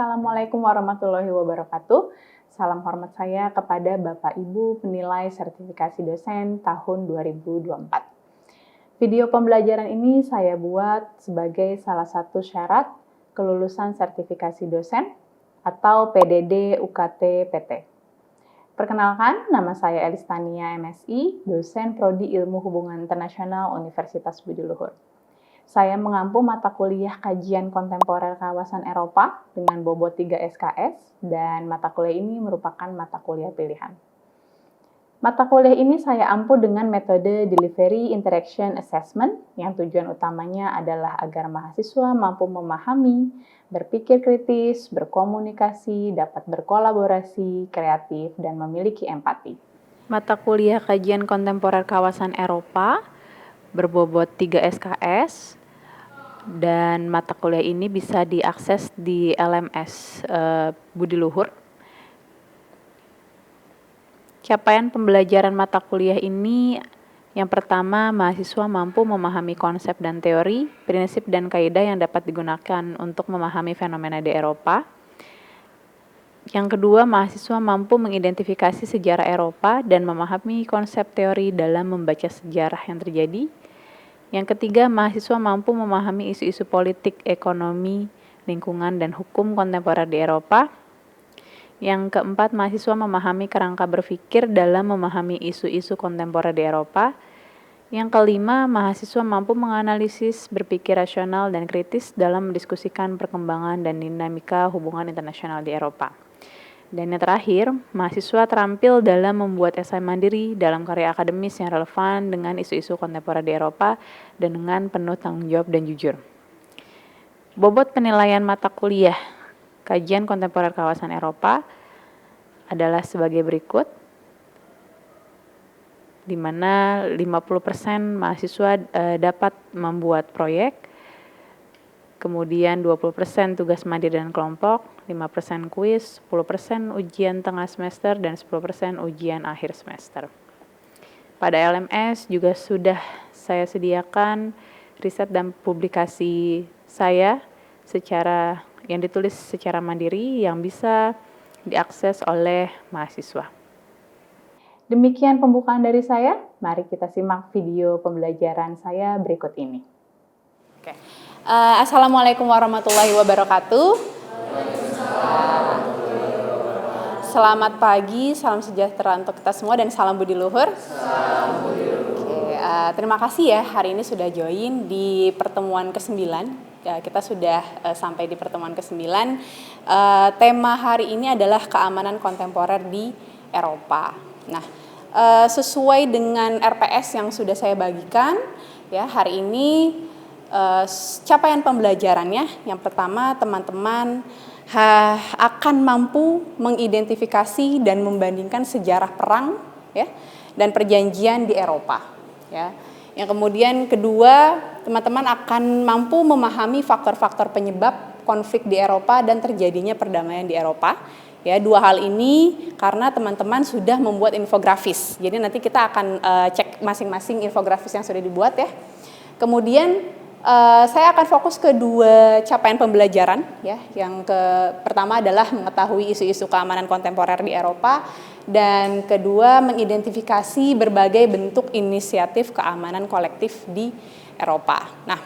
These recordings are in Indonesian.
Assalamualaikum warahmatullahi wabarakatuh. Salam hormat saya kepada Bapak Ibu penilai sertifikasi dosen tahun 2024. Video pembelajaran ini saya buat sebagai salah satu syarat kelulusan sertifikasi dosen atau PDD UKT PT. Perkenalkan, nama saya Elistania MSI, dosen Prodi Ilmu Hubungan Internasional Universitas Budi Luhur. Saya mengampu mata kuliah kajian kontemporer kawasan Eropa dengan bobot 3 SKS dan mata kuliah ini merupakan mata kuliah pilihan. Mata kuliah ini saya ampu dengan metode Delivery Interaction Assessment yang tujuan utamanya adalah agar mahasiswa mampu memahami, berpikir kritis, berkomunikasi, dapat berkolaborasi, kreatif, dan memiliki empati. Mata kuliah kajian kontemporer kawasan Eropa berbobot 3 SKS dan mata kuliah ini bisa diakses di LMS Budi Luhur. Capaian pembelajaran mata kuliah ini yang pertama, mahasiswa mampu memahami konsep dan teori, prinsip dan kaidah yang dapat digunakan untuk memahami fenomena di Eropa. Yang kedua, mahasiswa mampu mengidentifikasi sejarah Eropa dan memahami konsep teori dalam membaca sejarah yang terjadi. Yang ketiga, mahasiswa mampu memahami isu-isu politik, ekonomi, lingkungan, dan hukum kontemporer di Eropa. Yang keempat, mahasiswa memahami kerangka berpikir dalam memahami isu-isu kontemporer di Eropa. Yang kelima, mahasiswa mampu menganalisis, berpikir rasional, dan kritis dalam mendiskusikan perkembangan dan dinamika hubungan internasional di Eropa. Dan yang terakhir, mahasiswa terampil dalam membuat esai mandiri dalam karya akademis yang relevan dengan isu-isu kontemporer di Eropa dan dengan penuh tanggung jawab dan jujur. Bobot penilaian mata kuliah kajian kontemporer kawasan Eropa adalah sebagai berikut, di mana 50% mahasiswa dapat membuat proyek, kemudian 20% tugas mandiri dan kelompok, 5% kuis, 10% ujian tengah semester, dan 10% ujian akhir semester. Pada LMS juga sudah saya sediakan riset dan publikasi saya yang ditulis secara mandiri yang bisa diakses oleh mahasiswa. Demikian pembukaan dari saya. Mari kita simak video pembelajaran saya berikut ini. Oke. Assalamualaikum warahmatullahi wabarakatuh. Selamat pagi, salam sejahtera untuk kita semua dan salam Budi Luhur. Terima kasih ya hari ini sudah join di pertemuan ke-9. Kita sudah sampai di pertemuan ke-9. Tema hari ini adalah keamanan kontemporer di Eropa. Nah, sesuai dengan RPS yang sudah saya bagikan, ya hari ini capaian pembelajarannya, yang pertama teman-teman akan mampu mengidentifikasi dan membandingkan sejarah perang ya, dan perjanjian di Eropa. Ya. Yang kemudian kedua, teman-teman akan mampu memahami faktor-faktor penyebab konflik di Eropa dan terjadinya perdamaian di Eropa. Ya, dua hal ini karena teman-teman sudah membuat infografis. Jadi nanti kita akan cek masing-masing infografis yang sudah dibuat ya. Kemudian saya akan fokus ke dua capaian pembelajaran ya. Yang pertama adalah mengetahui isu-isu keamanan kontemporer di Eropa dan kedua mengidentifikasi berbagai bentuk inisiatif keamanan kolektif di Eropa. Nah,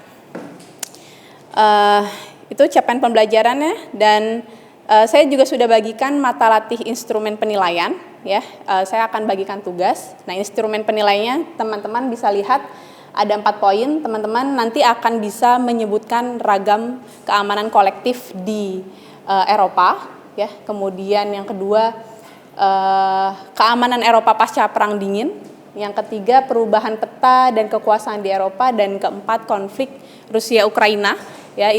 itu capaian pembelajarannya dan saya juga sudah bagikan mata latih instrumen penilaian ya. Saya akan bagikan tugas. Nah, instrumen penilaiannya teman-teman bisa lihat ada 4 poin, teman-teman nanti akan bisa menyebutkan ragam keamanan kolektif di Eropa, ya. Kemudian yang kedua, keamanan Eropa pasca Perang Dingin. Yang ketiga, perubahan peta dan kekuasaan di Eropa. Dan keempat, konflik Rusia-Ukraina. Ya,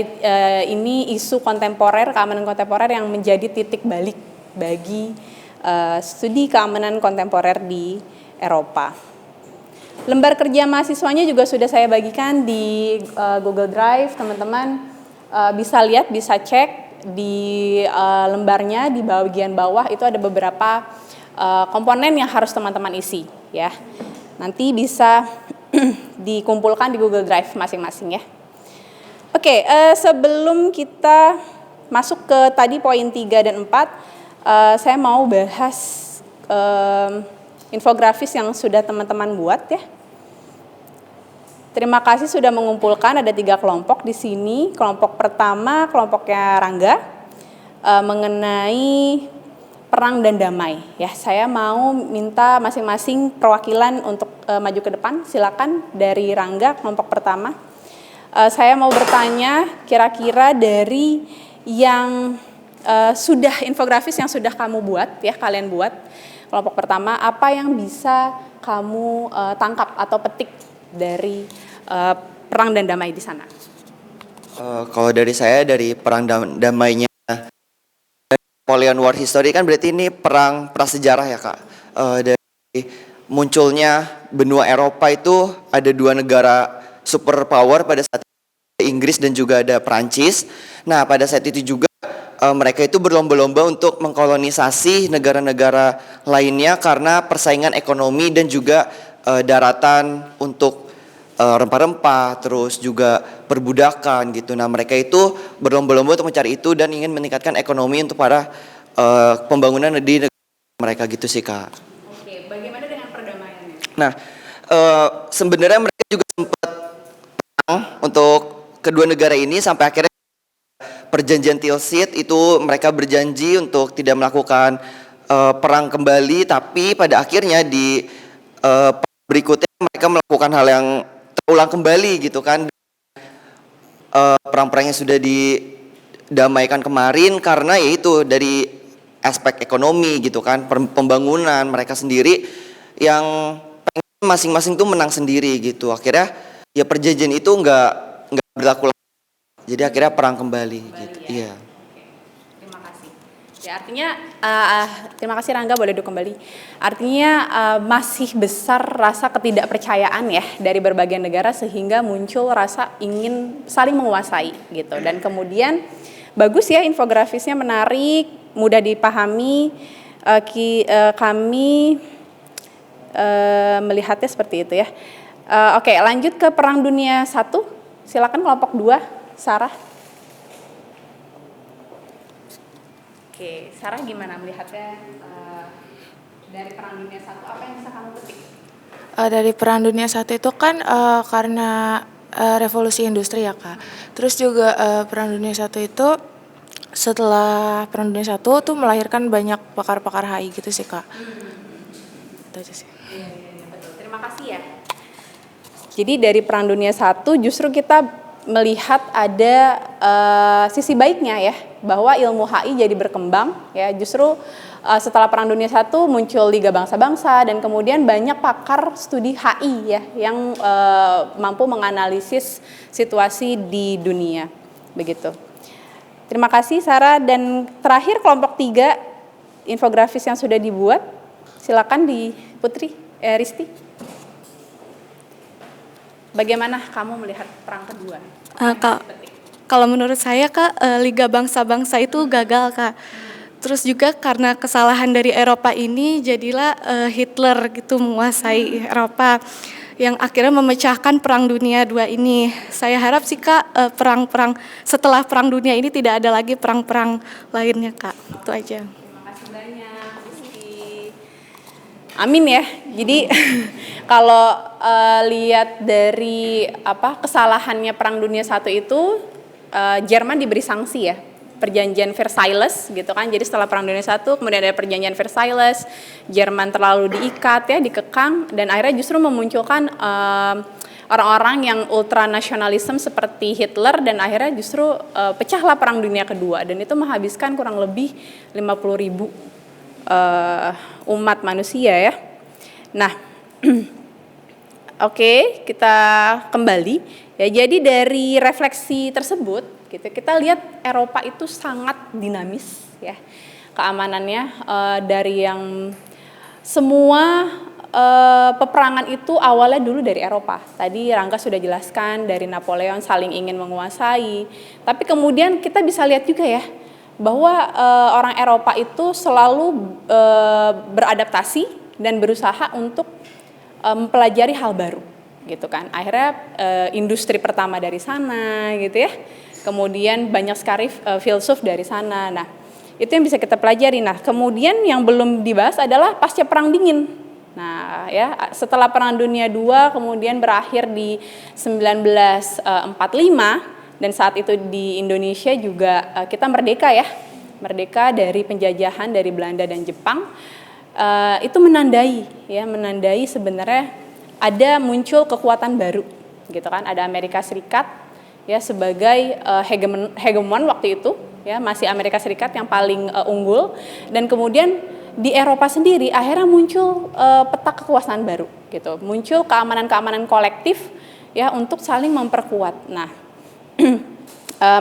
ini isu kontemporer, keamanan kontemporer yang menjadi titik balik bagi studi keamanan kontemporer di Eropa. Lembar kerja mahasiswanya juga sudah saya bagikan di Google Drive, teman-teman bisa lihat, bisa cek di lembarnya di bagian bawah itu ada beberapa komponen yang harus teman-teman isi, ya. Nanti bisa dikumpulkan di Google Drive masing-masing ya. Oke, sebelum kita masuk ke tadi poin 3 dan 4, saya mau bahas infografis yang sudah teman-teman buat ya. Terima kasih sudah mengumpulkan, ada 3 kelompok di sini. Kelompok pertama, kelompoknya Rangga, mengenai perang dan damai. Ya, saya mau minta masing-masing perwakilan untuk maju ke depan. Silakan dari Rangga, kelompok pertama. Saya mau bertanya, kira-kira dari yang sudah infografis yang sudah kamu buat, ya kalian buat, kelompok pertama, apa yang bisa kamu tangkap atau petik dari perang dan damai di sana? Kalau dari saya, dari perang damainya Napoleon War History kan berarti ini perang prasejarah ya Kak. Dari munculnya benua Eropa itu ada 2 negara superpower pada saat itu, Inggris dan juga ada Perancis. Nah pada saat itu juga mereka itu berlomba-lomba untuk mengkolonisasi negara-negara lainnya karena persaingan ekonomi dan juga daratan untuk rempah-rempah, terus juga perbudakan gitu. Nah mereka itu berlomba-lomba untuk mencari itu dan ingin meningkatkan ekonomi untuk para pembangunan di negara mereka gitu sih Kak. Oke, bagaimana dengan perdamaiannya? Nah sebenarnya mereka juga sempat perang untuk kedua negara ini sampai akhirnya perjanjian Tilsit itu mereka berjanji untuk tidak melakukan perang kembali, tapi pada akhirnya di berikutnya mereka melakukan hal yang terulang kembali gitu kan. Perang-perang yang sudah didamaikan kemarin karena yaitu dari aspek ekonomi gitu kan, pembangunan mereka sendiri yang pengen masing-masing tuh menang sendiri gitu. Akhirnya ya perjanjian itu nggak berlaku lagi. Jadi akhirnya perang kembali gitu. Ya? Iya. Terima kasih. Ya artinya terima kasih Rangga, boleh duduk kembali. Artinya masih besar rasa ketidakpercayaan ya dari berbagai negara sehingga muncul rasa ingin saling menguasai gitu. Dan kemudian bagus ya, infografisnya menarik, mudah dipahami. Kami melihatnya seperti itu ya. Oke, lanjut ke Perang Dunia I. Silakan kelompok 2, Sarah. Oke, Sarah gimana melihatnya dari Perang Dunia I, apa yang bisa kamu petik? Dari Perang Dunia I itu kan karena revolusi industri ya Kak. Terus juga Perang Dunia I itu setelah Perang Dunia I tuh melahirkan banyak pakar-pakar HI gitu sih Kak. Itu aja sih. Iya, betul. Terima kasih ya. Jadi dari Perang Dunia I justru kita melihat ada sisi baiknya ya, bahwa ilmu HI jadi berkembang ya. Justru setelah Perang Dunia I muncul Liga Bangsa-Bangsa dan kemudian banyak pakar studi HI ya yang mampu menganalisis situasi di dunia begitu. Terima kasih Sarah, dan terakhir kelompok 3 infografis yang sudah dibuat, silakan di Putri Risti. Bagaimana kamu melihat perang kedua? Kalau menurut saya Kak, Liga Bangsa-Bangsa itu gagal Kak. Terus juga karena kesalahan dari Eropa ini jadilah Hitler gitu menguasai Eropa yang akhirnya memecahkan Perang Dunia II ini. Saya harap sih Kak, perang-perang setelah Perang Dunia ini tidak ada lagi perang-perang lainnya Kak. Itu aja. Terima kasih banyak, Rizky. Amin ya. Jadi kalau lihat dari kesalahannya Perang Dunia I itu, Jerman diberi sanksi ya, perjanjian Versailles gitu kan. Jadi setelah Perang Dunia I kemudian ada perjanjian Versailles, Jerman terlalu diikat ya, dikekang, dan akhirnya justru memunculkan orang-orang yang ultranasionalisme seperti Hitler, dan akhirnya justru pecahlah Perang Dunia Kedua, dan itu menghabiskan kurang lebih 50.000 umat manusia ya. Nah, oke, kita kembali ya. Jadi dari refleksi tersebut gitu, kita lihat Eropa itu sangat dinamis ya keamanannya, dari yang semua peperangan itu awalnya dulu dari Eropa. Tadi Rangga sudah jelaskan dari Napoleon saling ingin menguasai, tapi kemudian kita bisa lihat juga ya bahwa orang Eropa itu selalu beradaptasi dan berusaha untuk mempelajari hal baru gitu kan. Akhirnya industri pertama dari sana gitu ya. kemudian banyak sekali filsuf dari sana. Nah, itu yang bisa kita pelajari. Nah, kemudian yang belum dibahas adalah pasca Perang Dingin. Nah, ya, setelah Perang Dunia II kemudian berakhir di 1945 dan saat itu di Indonesia juga kita merdeka ya. Merdeka dari penjajahan dari Belanda dan Jepang. Itu menandai sebenarnya ada muncul kekuatan baru gitu kan. Ada Amerika Serikat ya sebagai hegemon waktu itu ya, masih Amerika Serikat yang paling unggul, dan kemudian di Eropa sendiri akhirnya muncul peta kekuasaan baru gitu. Muncul keamanan-keamanan kolektif ya untuk saling memperkuat. Nah,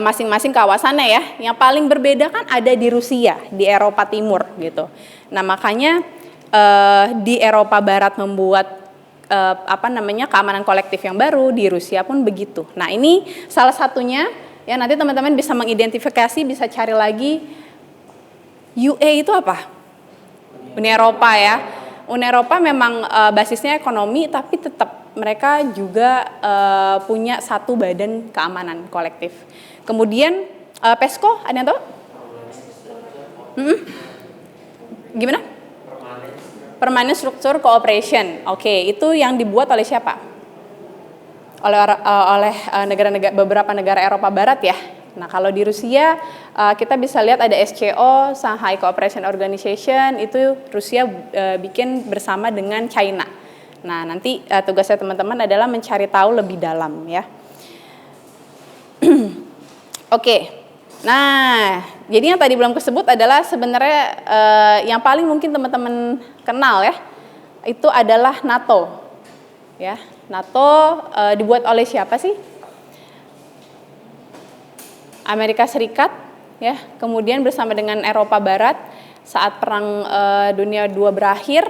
masing-masing kawasannya ya. Yang paling berbeda kan ada di Rusia, di Eropa Timur gitu. Nah, makanya di Eropa Barat membuat keamanan kolektif yang baru, di Rusia pun begitu. Nah, ini salah satunya ya, nanti teman-teman bisa mengidentifikasi, bisa cari lagi UE itu apa? Uni Eropa ya. Uni Eropa memang basisnya ekonomi, tapi tetap mereka juga punya satu badan keamanan kolektif. Kemudian PESCO, ada yang tahu? Gimana? Permanent Structure Cooperation. Oke, itu yang dibuat oleh siapa? Oleh beberapa negara Eropa Barat ya. Nah, kalau di Rusia kita bisa lihat ada SCO, Shanghai Cooperation Organization, itu Rusia bikin bersama dengan China. Nah, nanti tugasnya teman-teman adalah mencari tahu lebih dalam ya. Oke. Nah, jadi yang tadi belum kesebut adalah sebenarnya yang paling mungkin teman-teman kenal ya, itu adalah NATO. Ya, NATO dibuat oleh siapa sih? Amerika Serikat ya, kemudian bersama dengan Eropa Barat saat Perang Dunia II berakhir,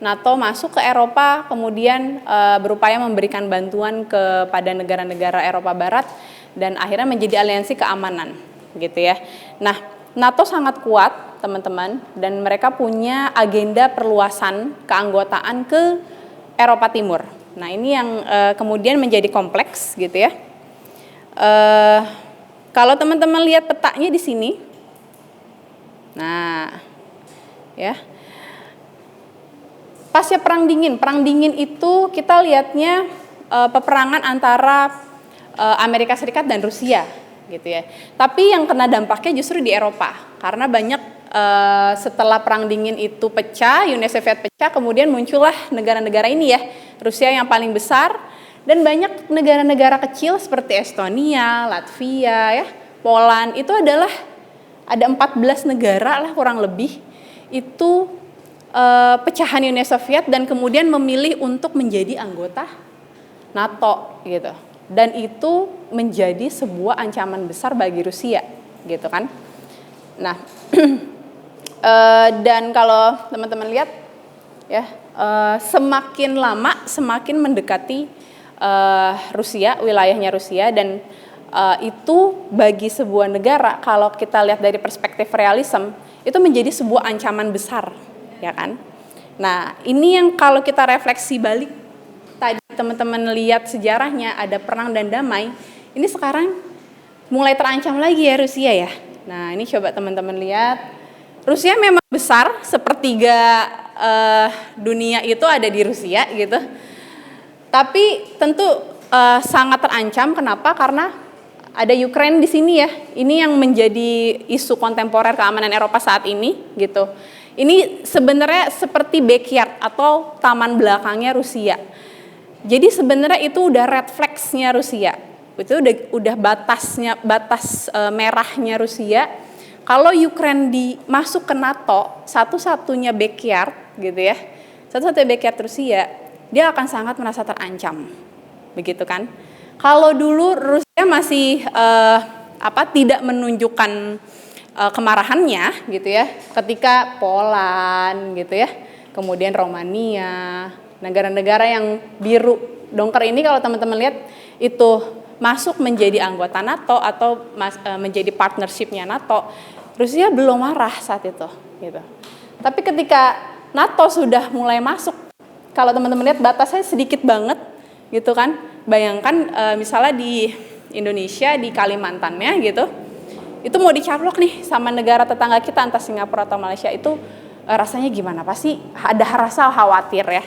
NATO masuk ke Eropa, kemudian berupaya memberikan bantuan kepada negara-negara Eropa Barat dan akhirnya menjadi aliansi keamanan gitu ya. Nah, NATO sangat kuat teman-teman, dan mereka punya agenda perluasan keanggotaan ke Eropa Timur. Nah, ini yang kemudian menjadi kompleks gitu ya. Kalau teman-teman lihat petanya di sini, nah, ya, pasca Perang Dingin itu kita lihatnya peperangan antara Amerika Serikat dan Rusia, gitu ya. Tapi yang kena dampaknya justru di Eropa, karena banyak setelah Perang Dingin itu pecah, Uni Soviet pecah, kemudian muncullah negara-negara ini ya, Rusia yang paling besar. Dan banyak negara-negara kecil seperti Estonia, Latvia, ya, Poland, itu adalah ada 14 negara lah kurang lebih, itu pecahan Uni Soviet dan kemudian memilih untuk menjadi anggota NATO gitu. Dan itu menjadi sebuah ancaman besar bagi Rusia gitu kan. Nah, dan kalau teman-teman lihat ya, semakin lama semakin mendekati Rusia, wilayahnya Rusia, dan itu bagi sebuah negara kalau kita lihat dari perspektif realisme itu menjadi sebuah ancaman besar, ya kan? Nah, ini yang kalau kita refleksi balik tadi teman-teman lihat sejarahnya ada perang dan damai, ini sekarang mulai terancam lagi ya Rusia ya. Nah, ini coba teman-teman lihat, Rusia memang besar, sepertiga dunia itu ada di Rusia gitu. Tapi tentu sangat terancam. Kenapa? Karena ada Ukraina di sini ya. Ini yang menjadi isu kontemporer keamanan Eropa saat ini gitu. Ini sebenarnya seperti backyard atau taman belakangnya Rusia. Jadi sebenarnya itu udah red flags-nya Rusia. Itu udah batas merahnya Rusia. Kalau Ukraina masuk ke NATO, satu-satunya backyard gitu ya. Satu-satunya backyard Rusia, dia akan sangat merasa terancam, begitu kan? Kalau dulu Rusia masih tidak menunjukkan kemarahannya, gitu ya, ketika Poland, gitu ya, kemudian Romania, negara-negara yang biru dongker ini kalau teman-teman lihat itu masuk menjadi anggota NATO atau menjadi partnershipnya NATO, Rusia belum marah saat itu, gitu. Tapi ketika NATO sudah mulai masuk, kalau teman-teman lihat batasnya sedikit banget gitu kan. Bayangkan misalnya di Indonesia di Kalimantannya gitu, itu mau dicaplok nih sama negara tetangga kita entah Singapura atau Malaysia, itu rasanya gimana? Pasti ada rasa khawatir ya,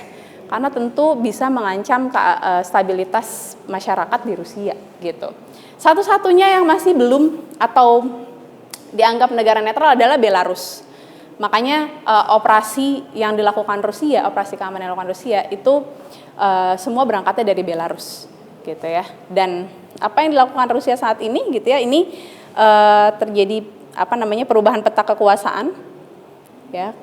karena tentu bisa mengancam stabilitas masyarakat di Rusia gitu. Satu-satunya yang masih belum atau dianggap negara netral adalah Belarus. Makanya operasi yang dilakukan Rusia, operasi keamanan yang dilakukan Rusia itu semua berangkatnya dari Belarus gitu ya. Dan apa yang dilakukan Rusia saat ini gitu ya, ini terjadi perubahan peta kekuasaan ya,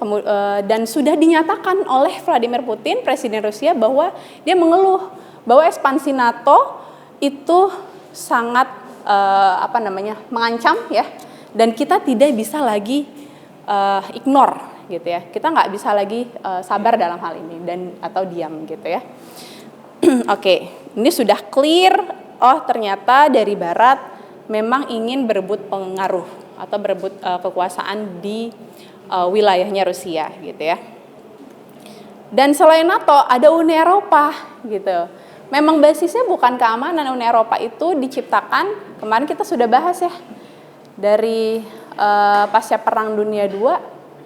dan sudah dinyatakan oleh Vladimir Putin, presiden Rusia, bahwa dia mengeluh bahwa ekspansi NATO itu sangat mengancam ya, dan kita tidak bisa lagi ignore gitu ya, kita nggak bisa lagi sabar dalam hal ini dan atau diam gitu ya. Oke, ini sudah clear. Oh, ternyata dari Barat memang ingin berebut pengaruh atau berebut kekuasaan di wilayahnya Rusia gitu ya. Dan selain NATO ada Uni Eropa gitu. Memang basisnya bukan keamanan. Uni Eropa itu diciptakan, kemarin kita sudah bahas ya, dari pasca Perang Dunia II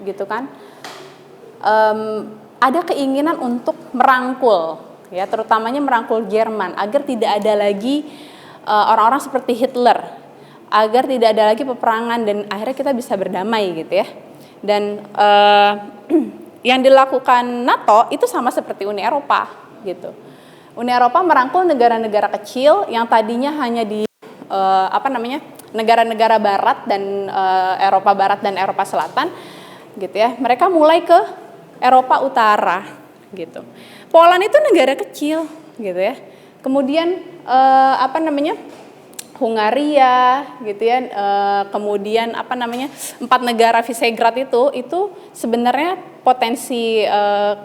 gitu kan. Ada keinginan untuk merangkul ya, terutamanya merangkul Jerman agar tidak ada lagi orang-orang seperti Hitler, agar tidak ada lagi peperangan dan akhirnya kita bisa berdamai gitu ya. Dan yang dilakukan NATO itu sama seperti Uni Eropa gitu. Uni Eropa merangkul negara-negara kecil yang tadinya hanya di negara-negara Barat dan Eropa Barat dan Eropa Selatan gitu ya. Mereka mulai ke Eropa Utara gitu. Poland itu negara kecil gitu ya. Kemudian Hungaria gitu ya, kemudian 4 negara Visegrad itu sebenarnya potensi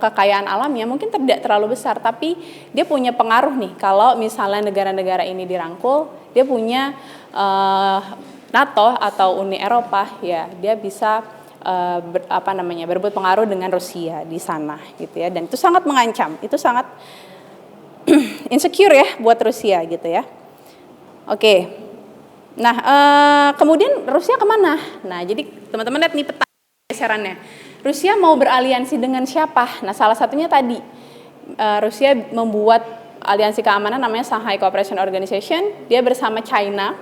kekayaan alamnya mungkin tidak terlalu besar, tapi dia punya pengaruh nih. Kalau misalnya negara-negara ini dirangkul, dia punya NATO atau Uni Eropa ya, dia bisa berebut pengaruh dengan Rusia di sana gitu ya, dan itu sangat mengancam, itu sangat insecure ya buat Rusia gitu ya. Oke, nah kemudian Rusia kemana? Nah jadi teman-teman lihat nih peta geserannya. Rusia mau beraliansi dengan siapa? Nah salah satunya tadi Rusia membuat aliansi keamanan namanya Shanghai Cooperation Organization. Dia bersama China,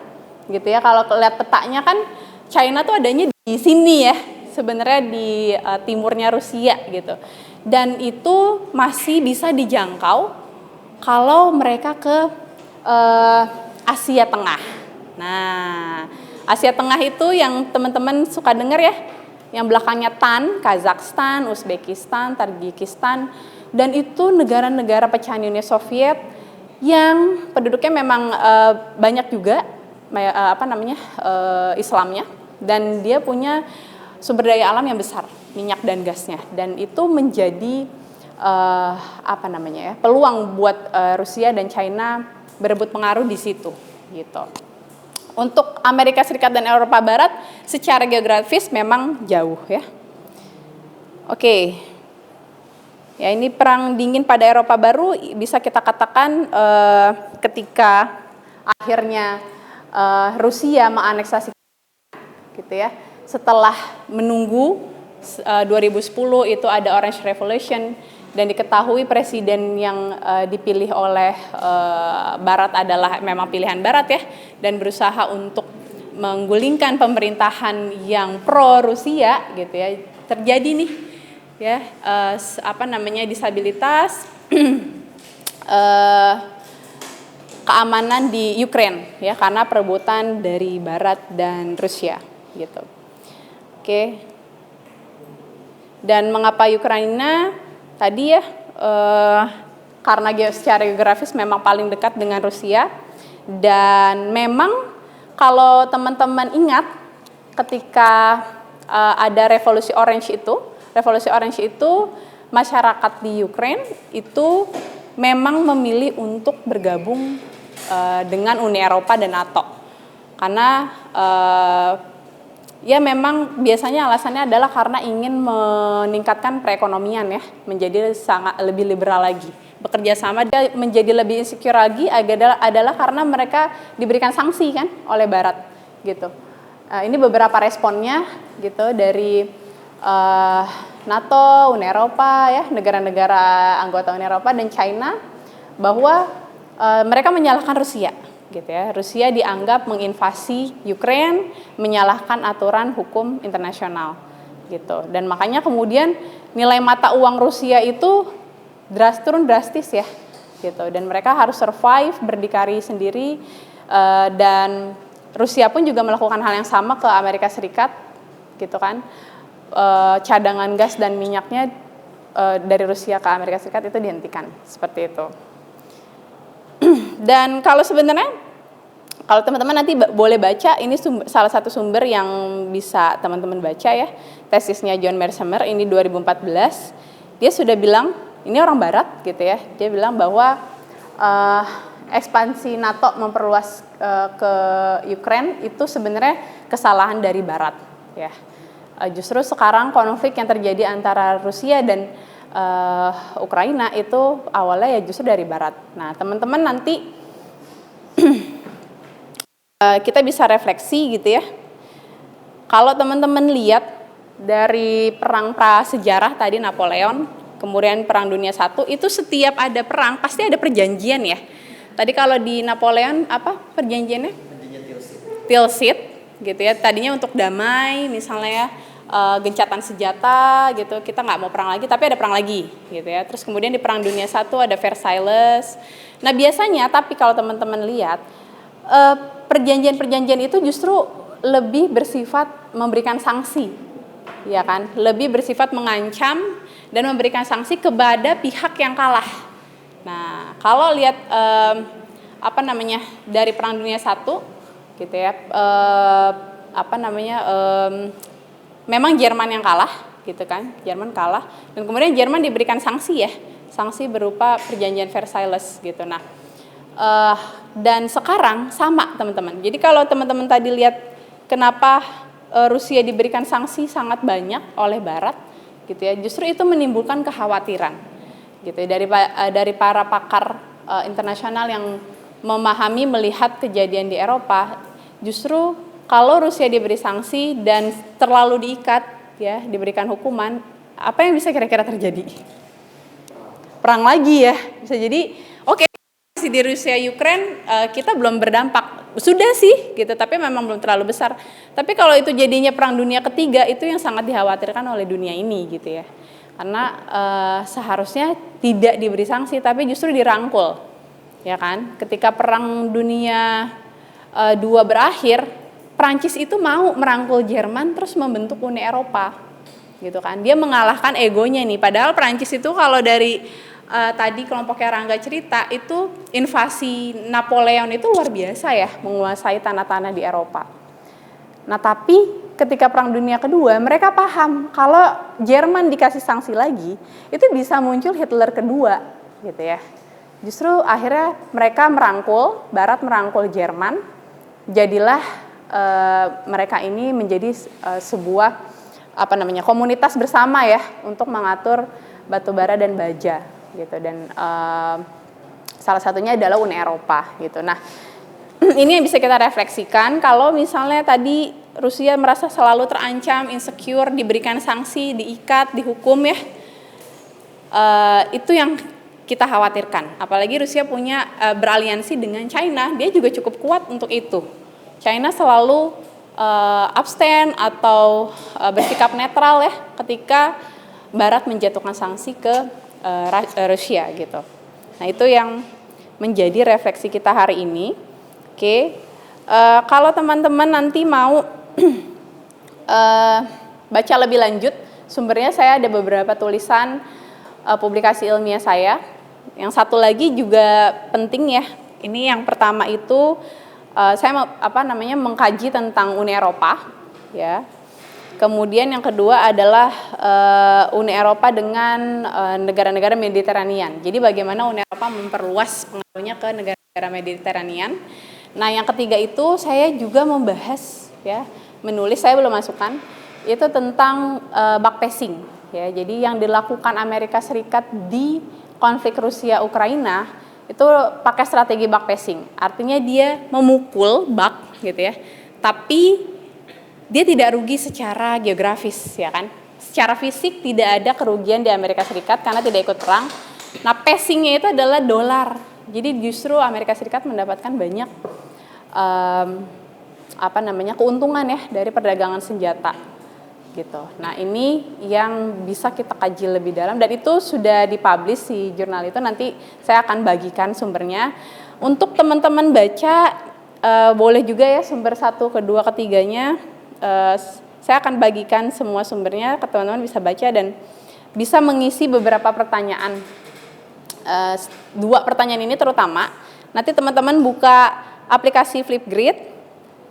gitu ya. Kalau lihat petanya kan China tuh adanya di sini ya, sebenarnya di timurnya Rusia gitu. Dan itu masih bisa dijangkau kalau mereka ke Asia Tengah. Nah, Asia Tengah itu yang teman-teman suka dengar ya, yang belakangnya Tan, Kazakhstan, Uzbekistan, Tajikistan, dan itu negara-negara pecahan Uni Soviet yang penduduknya memang banyak juga Islamnya, dan dia punya sumber daya alam yang besar, minyak dan gasnya, dan itu menjadi peluang buat Rusia dan China berebut pengaruh di situ gitu. Untuk Amerika Serikat dan Eropa Barat secara geografis memang jauh ya. Oke. Ya, ini perang dingin pada Eropa baru bisa kita katakan ketika akhirnya Rusia menganeksasi gitu ya. Setelah menunggu 2010 itu ada Orange Revolution, dan diketahui presiden yang dipilih oleh Barat adalah memang pilihan Barat ya, dan berusaha untuk menggulingkan pemerintahan yang pro Rusia gitu ya. Terjadi nih ya disabilitas keamanan di Ukraine ya, karena perebutan dari Barat dan Rusia gitu. Oke. Dan mengapa Ukraina tadi ya, karena secara geografis memang paling dekat dengan Rusia, dan memang kalau teman-teman ingat ketika ada revolusi Orange itu masyarakat di Ukraine itu memang memilih untuk bergabung dengan Uni Eropa dan NATO, karena ya memang biasanya alasannya adalah karena ingin meningkatkan perekonomian ya, menjadi sangat lebih liberal lagi bekerja sama, dia menjadi lebih insecure lagi adalah karena mereka diberikan sanksi kan oleh Barat gitu. Ini beberapa responnya gitu dari NATO, Uni Eropa ya, negara-negara anggota Uni Eropa dan China, bahwa mereka menyalahkan Rusia gitu ya. Rusia dianggap menginvasi Ukraine, menyalahkan aturan hukum internasional gitu. Dan makanya kemudian nilai mata uang Rusia itu turun drastis ya gitu. Dan mereka harus survive, berdikari sendiri, dan Rusia pun juga melakukan hal yang sama ke Amerika Serikat gitu kan. Cadangan gas dan minyaknya dari Rusia ke Amerika Serikat itu dihentikan seperti itu. Dan kalau teman-teman nanti boleh baca, ini salah satu sumber yang bisa teman-teman baca ya, tesisnya John Mearsheimer ini 2014. Dia sudah bilang, ini orang Barat gitu ya, dia bilang bahwa ekspansi NATO memperluas ke Ukraine itu sebenarnya kesalahan dari Barat ya. Justru sekarang konflik yang terjadi antara Rusia dan Ukraina itu awalnya ya justru dari Barat. Nah, teman-teman nanti kita bisa refleksi gitu ya. Kalau teman-teman lihat dari perang prasejarah tadi Napoleon, kemudian Perang Dunia I, itu setiap ada perang pasti ada perjanjian ya. Tadi kalau di Napoleon apa perjanjiannya? Perjanjian Tilsit gitu ya. Tadinya untuk damai misalnya ya, gencatan senjata gitu, kita nggak mau perang lagi tapi ada perang lagi gitu ya. Terus kemudian di Perang Dunia I ada Versailles. Nah biasanya tapi kalau teman-teman lihat perjanjian-perjanjian itu justru lebih bersifat memberikan sanksi, ya kan? Lebih bersifat mengancam dan memberikan sanksi kepada pihak yang kalah. Nah, kalau lihat dari Perang Dunia I gitu ya, memang Jerman yang kalah gitu kan, Jerman kalah dan kemudian Jerman diberikan sanksi ya, sanksi berupa perjanjian Versailles gitu. Nah, dan sekarang sama teman-teman. Jadi kalau teman-teman tadi lihat kenapa Rusia diberikan sanksi sangat banyak oleh Barat gitu ya, justru itu menimbulkan kekhawatiran gitu ya, dari para pakar internasional yang memahami melihat kejadian di Eropa. Justru kalau Rusia diberi sanksi dan terlalu diikat ya, diberikan hukuman, apa yang bisa kira-kira terjadi? Perang lagi ya. Bisa jadi oke, di Rusia Ukraine kita belum berdampak. Sudah sih gitu, tapi memang belum terlalu besar. Tapi kalau itu jadinya Perang Dunia Ketiga, itu yang sangat dikhawatirkan oleh dunia ini gitu ya. Karena seharusnya tidak diberi sanksi tapi justru dirangkul, ya kan? Ketika Perang Dunia II berakhir, Prancis itu mau merangkul Jerman terus membentuk Uni Eropa, gitu kan? Dia mengalahkan egonya nih. Padahal Prancis itu kalau dari tadi kelompoknya Rangga cerita itu invasi Napoleon itu luar biasa ya, menguasai tanah-tanah di Eropa. Nah tapi ketika Perang Dunia Kedua, mereka paham kalau Jerman dikasih sanksi lagi, itu bisa muncul Hitler kedua, gitu ya. Justru akhirnya mereka Barat merangkul Jerman, jadilah mereka ini menjadi sebuah komunitas bersama ya untuk mengatur batubara dan baja, gitu. Dan salah satunya adalah Uni Eropa, gitu. Nah, ini yang bisa kita refleksikan kalau misalnya tadi Rusia merasa selalu terancam, insecure, diberikan sanksi, diikat, dihukum ya. Itu yang kita khawatirkan. Apalagi Rusia punya beraliansi dengan China, dia juga cukup kuat untuk itu. China selalu abstain atau bersikap netral ya ketika Barat menjatuhkan sanksi ke Rusia gitu. Nah itu yang menjadi refleksi kita hari ini. Oke, kalau teman-teman nanti mau baca lebih lanjut, sumbernya saya ada beberapa tulisan publikasi ilmiah saya. Yang satu lagi juga penting ya. Ini yang pertama itu saya mengkaji tentang Uni Eropa, ya. Kemudian yang kedua adalah Uni Eropa dengan negara-negara Mediterranean. Jadi bagaimana Uni Eropa memperluas pengaruhnya ke negara-negara Mediterranean. Nah, yang ketiga itu saya juga membahas ya, menulis, saya belum masukkan, itu tentang backpacking ya. Jadi yang dilakukan Amerika Serikat di konflik Rusia Ukraina itu pakai strategi bug passing. Artinya dia memukul bug gitu ya. Tapi dia tidak rugi secara geografis ya kan. Secara fisik tidak ada kerugian di Amerika Serikat karena tidak ikut perang. Nah, passingnya itu adalah dolar. Jadi justru Amerika Serikat mendapatkan banyak keuntungan ya dari perdagangan senjata gitu. Nah, ini yang bisa kita kaji lebih dalam dan itu sudah dipublish di jurnal itu, nanti saya akan bagikan sumbernya. Untuk teman-teman baca boleh juga ya sumber 1, kedua, ketiganya. Saya akan bagikan semua sumbernya ke teman-teman, bisa baca dan bisa mengisi beberapa pertanyaan. 2 pertanyaan ini terutama, nanti teman-teman buka aplikasi Flipgrid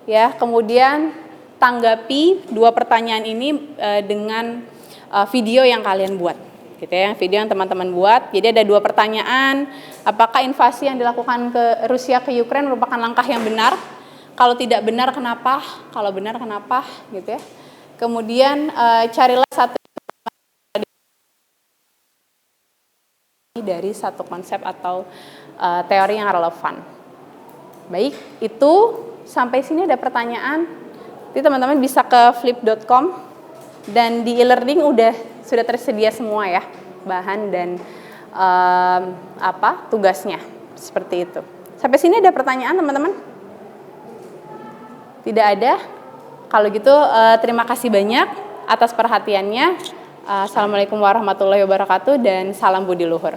ya, kemudian tanggapi 2 pertanyaan ini dengan video yang kalian buat gitu ya, video yang teman-teman buat. Jadi ada 2 pertanyaan, apakah invasi yang dilakukan ke Rusia ke Ukraina merupakan langkah yang benar? Kalau tidak benar kenapa? Kalau benar kenapa gitu ya. Kemudian carilah satu dari satu konsep atau teori yang relevan. Baik, itu sampai sini ada pertanyaan. Jadi teman-teman bisa ke flip.com dan di e-learning sudah tersedia semua ya bahan dan tugasnya seperti itu. Sampai sini ada pertanyaan teman-teman? Tidak ada? Kalau gitu terima kasih banyak atas perhatiannya. Assalamualaikum warahmatullahi wabarakatuh dan salam budi luhur.